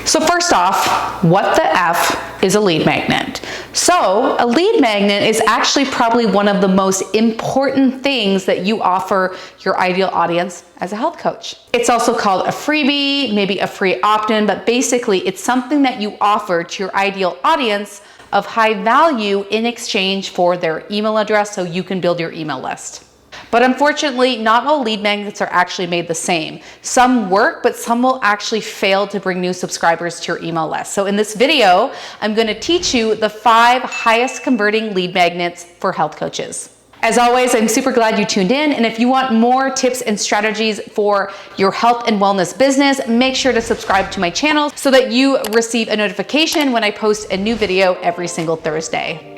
So first off, what the F is a lead magnet? So a lead magnet is actually probably one of the most important things that you offer your ideal audience as a health coach. It's also called a freebie, maybe a free opt-in, but basically it's something that you offer to your ideal audience of high value in exchange for their email address so you can build your email list. But unfortunately, not all lead magnets are actually made the same. Some work, but some will actually fail to bring new subscribers to your email list. So in this video, I'm going to teach you the 5 highest converting lead magnets for health coaches. As always, I'm super glad you tuned in. And if you want more tips and strategies for your health and wellness business, make sure to subscribe to my channel so that you receive a notification when I post a new video every single Thursday.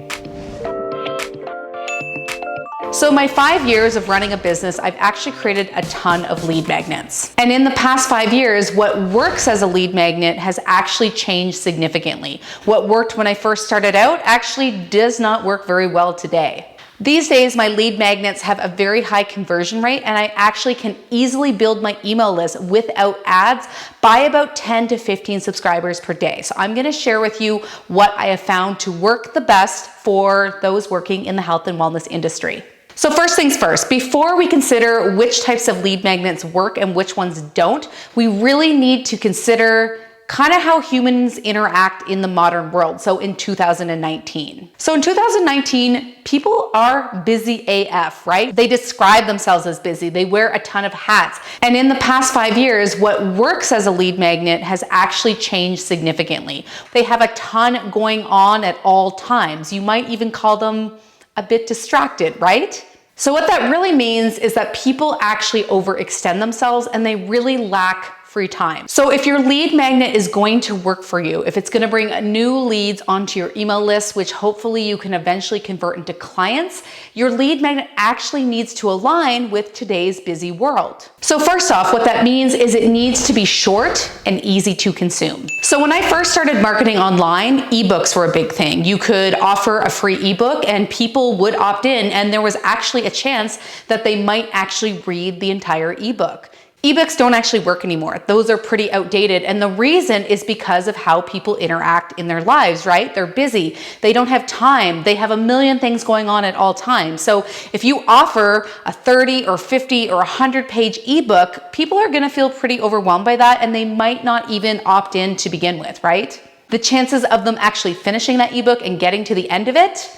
So my 5 years of running a business, I've actually created a ton of lead magnets. And in the past 5 years, what works as a lead magnet has actually changed significantly. What worked when I first started out actually does not work very well today. These days, my lead magnets have a very high conversion rate, and I actually can easily build my email list without ads by about 10 to 15 subscribers per day. So I'm gonna share with you what I have found to work the best for those working in the health and wellness industry. So first things first, before we consider which types of lead magnets work and which ones don't, we really need to consider kind of how humans interact in the modern world. So in 2019. So in 2019, people are busy AF, right? They describe themselves as busy. They wear a ton of hats. And in the past 5 years, what works as a lead magnet has actually changed significantly. They have a ton going on at all times. You might even call them a bit distracted, right? So what that really means is that people actually overextend themselves and they really lack free time. So if your lead magnet is going to work for you, if it's going to bring new leads onto your email list, which hopefully you can eventually convert into clients, your lead magnet actually needs to align with today's busy world. So first off, what that means is it needs to be short and easy to consume. So when I first started marketing online, ebooks were a big thing. You could offer a free ebook and people would opt in, and there was actually a chance that they might actually read the entire ebook. Ebooks don't actually work anymore. Those are pretty outdated. And the reason is because of how people interact in their lives, right? They're busy. They don't have time. They have a million things going on at all times. So if you offer a 30 or 50 or 100-page ebook, people are going to feel pretty overwhelmed by that, and they might not even opt in to begin with, right? The chances of them actually finishing that ebook and getting to the end of it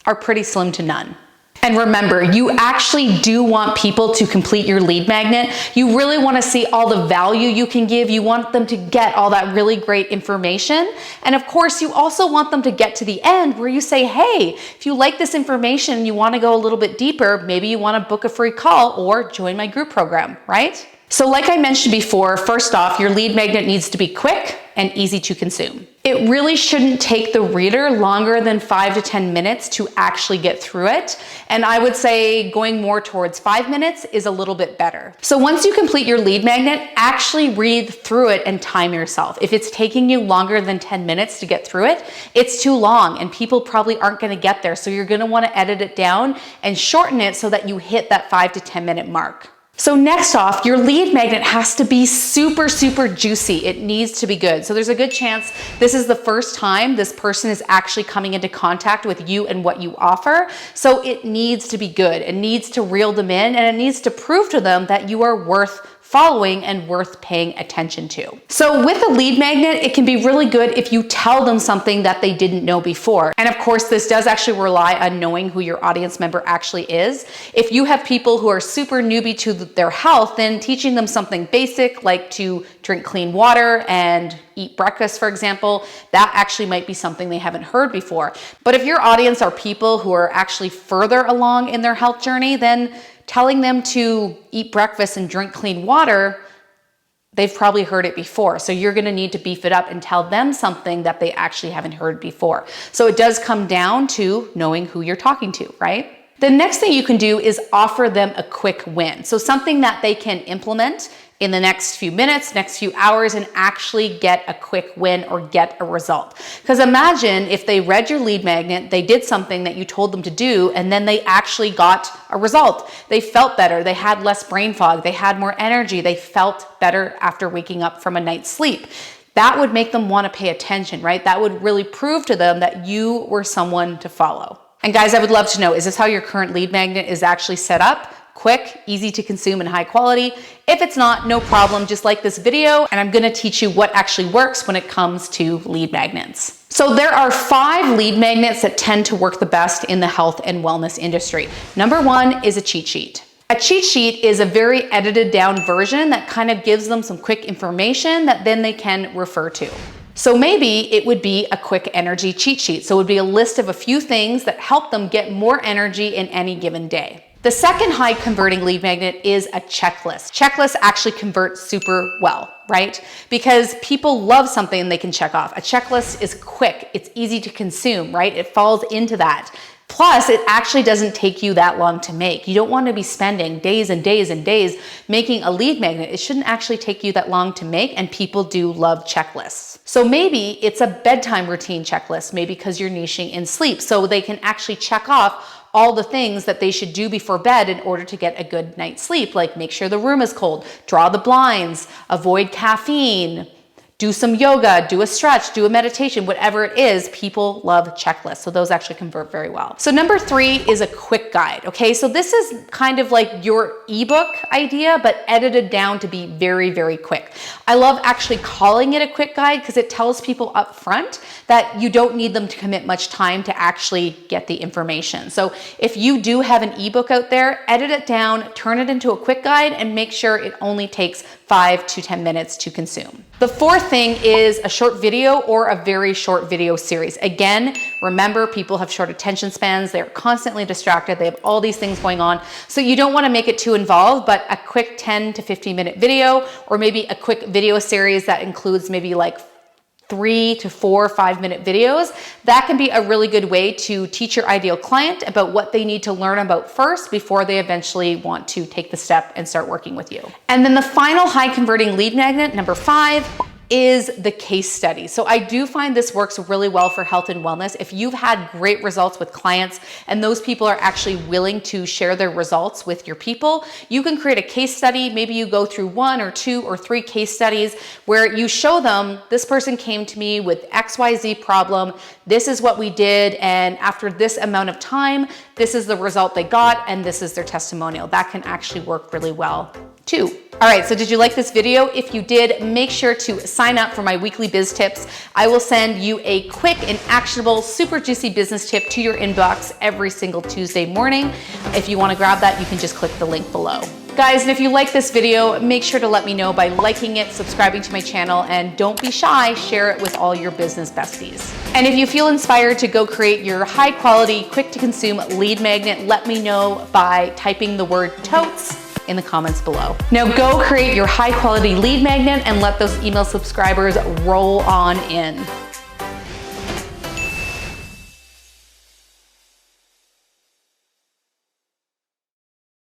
are pretty slim to none. And remember, you actually do want people to complete your lead magnet. You really want to see all the value you can give. You want them to get all that really great information. And of course, you also want them to get to the end where you say, hey, if you like this information and you want to go a little bit deeper, maybe you want to book a free call or join my group program, right? So like I mentioned before, first off, your lead magnet needs to be quick and easy to consume. It really shouldn't take the reader longer than 5 to 10 minutes to actually get through it. And I would say going more towards 5 minutes is a little bit better. So once you complete your lead magnet, actually read through it and time yourself. If it's taking you longer than 10 minutes to get through it, it's too long and people probably aren't going to get there. So you're going to want to edit it down and shorten it so that you hit that 5 to 10 minute mark. So next off, your lead magnet has to be super, super juicy. It needs to be good. So there's a good chance this is the first time this person is actually coming into contact with you and what you offer. So it needs to be good. It needs to reel them in, and it needs to prove to them that you are worth following and worth paying attention to. So with a lead magnet, it can be really good if you tell them something that they didn't know before. And of course, this does actually rely on knowing who your audience member actually is. If you have people who are super newbie to their health, then teaching them something basic like to drink clean water and eat breakfast, for example, that actually might be something they haven't heard before. But if your audience are people who are actually further along in their health journey, then telling them to eat breakfast and drink clean water, they've probably heard it before. So you're going to need to beef it up and tell them something that they actually haven't heard before. So it does come down to knowing who you're talking to, right? The next thing you can do is offer them a quick win. So something that they can implement in the next few minutes, next few hours, and actually get a quick win or get a result. Because imagine if they read your lead magnet, they did something that you told them to do, and then they actually got a result. They felt better, they had less brain fog, they had more energy, they felt better after waking up from a night's sleep. that would make them want to pay attention, right? That would really prove to them that you were someone to follow. And guys, I would love to know, is this how your current lead magnet is actually set up? Quick, easy to consume, and high quality? If it's not, no problem, just like this video, and I'm gonna teach you what actually works when it comes to lead magnets. So there are 5 lead magnets that tend to work the best in the health and wellness industry. Number 1 is a cheat sheet. A cheat sheet is a very edited down version that kind of gives them some quick information that then they can refer to. So maybe it would be a quick energy cheat sheet. So it would be a list of a few things that help them get more energy in any given day. The second high converting lead magnet is a checklist. Checklists actually convert super well, right? Because people love something they can check off. A checklist is quick, it's easy to consume, right? It falls into that. Plus, it actually doesn't take you that long to make. You don't want to be spending days and days and days making a lead magnet. It shouldn't actually take you that long to make, and people do love checklists. So maybe it's a bedtime routine checklist, maybe because you're niching in sleep, so they can actually check off all the things that they should do before bed in order to get a good night's sleep, like make sure the room is cold, draw the blinds, avoid caffeine, do some yoga, do a stretch, do a meditation, whatever it is, people love checklists. So those actually convert very well. So number 3 is a quick guide. Okay, so this is kind of like your ebook idea, but edited down to be very, very quick. I love actually calling it a quick guide because it tells people up front that you don't need them to commit much time to actually get the information. So if you do have an ebook out there, edit it down, turn it into a quick guide, and make sure it only takes 5 to 10 minutes to consume. The 4th thing is a short video or a very short video series. Again, remember, people have short attention spans. They're constantly distracted. They have all these things going on. So you don't want to make it too involved, but a quick 10 to 15 minute video, or maybe a quick video series that includes maybe like 3 to 4 5-minute videos, that can be a really good way to teach your ideal client about what they need to learn about first before they eventually want to take the step and start working with you. And then the final high converting lead magnet, number 5, is the case study. So I do find this works really well for health and wellness. If you've had great results with clients and those people are actually willing to share their results with your people, you can create a case study. Maybe you go through 1 or 2 or 3 case studies where you show them, this person came to me with XYZ problem, this is what we did, and after this amount of time, this is the result they got, and this is their testimonial. That can actually work really well too. All right, so did you like this video? If you did, make sure to sign up for my weekly biz tips. I will send you a quick and actionable, super juicy business tip to your inbox every single Tuesday morning. If you want to grab that, you can just click the link below. Guys, and if you like this video, make sure to let me know by liking it, subscribing to my channel, and don't be shy, share it with all your business besties. And if you feel inspired to go create your high quality, quick to consume lead magnet, let me know by typing the word totes in the comments below. Now go create your high quality lead magnet and let those email subscribers roll on in.